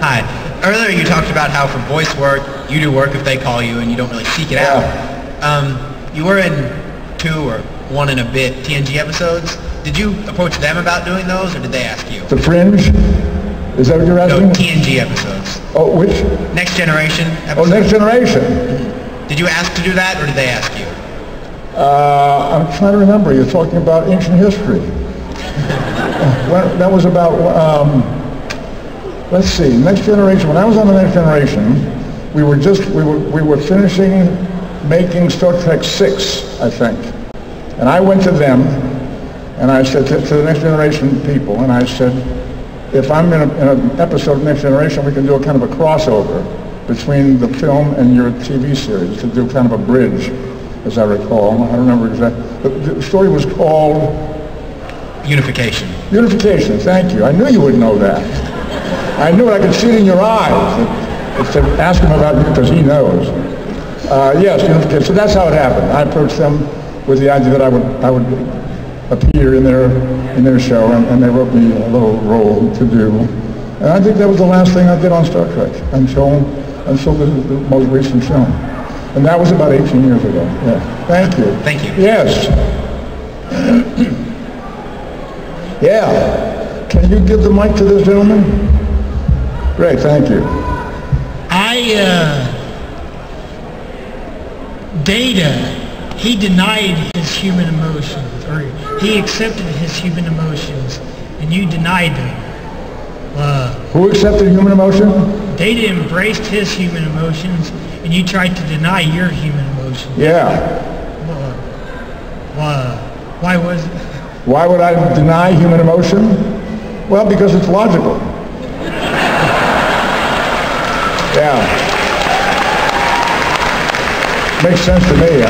Hi. Earlier you talked about how for voice work, you do work if they call you and you don't really seek it out. You were in 2 or 1 and a bit TNG episodes. Did you approach them about doing those, or did they ask you? The Fringe? Is that what you're asking? No, TNG episodes. Oh, which? Next Generation episodes. Oh, Next Generation. Did you ask to do that, or did they ask you? I'm trying to remember. You're talking about ancient history. That was about, let's see, Next Generation. When I was on the Next Generation, we were finishing making Star Trek 6, I think. And I went to them, and I said to the Next Generation people, and I said, if I'm in an episode of Next Generation, we can do a kind of a crossover between the film and your TV series, to do kind of a bridge, as I recall. I don't remember exactly. The story was called... Unification. Unification, thank you. I knew you would know that. I knew it. I could see it in your eyes. To ask him about you, because he knows. Yes, Unification. So that's how it happened. I approached them with the idea that I would appear in their show, and they wrote me a little role to do. And I think that was the last thing I did on Star Trek until the most recent film. And that was about 18 years ago. Yeah. Thank you. Thank you. Yes. Yeah. Can you give the mic to this gentleman? Great, thank you. Data, he denied his human emotions, or he accepted his human emotions, and you denied them. Who accepted human emotion? Data embraced his human emotions, and you tried to deny your human emotions. Yeah. Why was it? Why would I deny human emotion? Well, because it's logical. Yeah. Makes sense to me.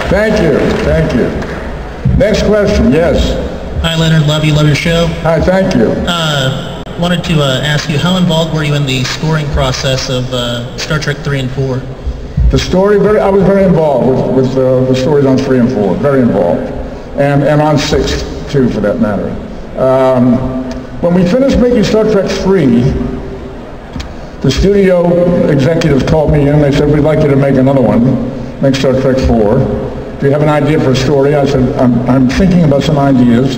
Thank you. Thank you. Next question. Yes. Hi, Leonard. Love your show. Hi. Thank you. Wanted to ask you, how involved were you in the scoring process of Star Trek 3 and 4? The story, I was very involved with the stories on 3 and 4. Very involved, and on 6 too, for that matter. When we finished making Star Trek 3. The studio executives called me in. They said, we'd like you to make another one, make Star Trek 4. Do you have an idea for a story? I said, I'm thinking about some ideas.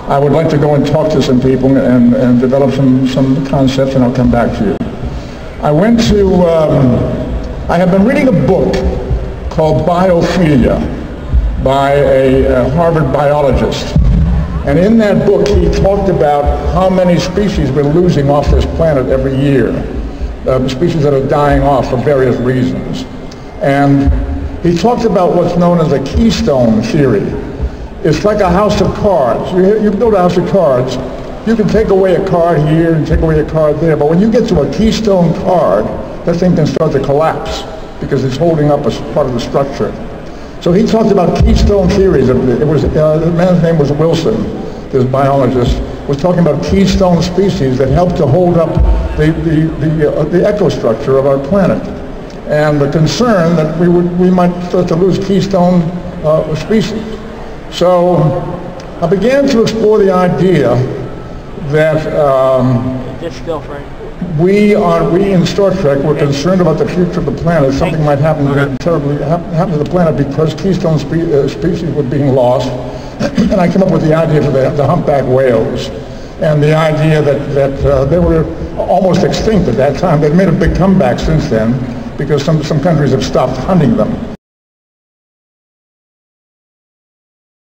I would like to go and talk to some people and develop some concepts, and I'll come back to you. I went to, I have been reading a book called Biophilia by a Harvard biologist. And in that book, he talked about how many species we're losing off this planet every year. Species that are dying off for various reasons. And he talked about what's known as a keystone theory. It's like a house of cards. You build a house of cards, you can take away a card here and take away a card there, but when you get to a keystone card, that thing can start to collapse because it's holding up a part of the structure. So he talked about keystone theories. The man's name was Wilson, this biologist, was talking about keystone species that help to hold up the ecostructure of our planet, and the concern that we might start to lose keystone species. So I began to explore the idea that we in Star Trek were concerned about the future of the planet. Something might happen happen to the planet because keystone species were being lost. And I came up with the idea for the humpback whales, and the idea that they were almost extinct at that time. They've made a big comeback since then because some countries have stopped hunting them.